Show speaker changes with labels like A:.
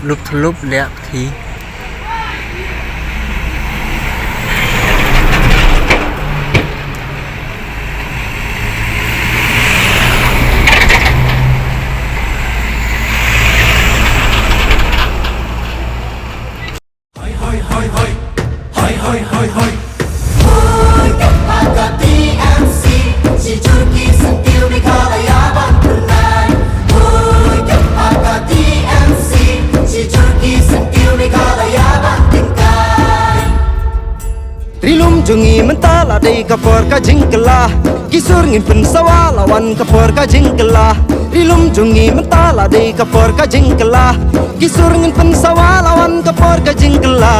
A: lúp lúp lẹ thì
B: Rilum jungi mentala dei kapor ka jingkela Kisur ngin pun sawala wan kapor ka jingkela Rilum jungi mentala dei kapor ka jingkela Kisur ngin pun sawala wan kapor ka jingkela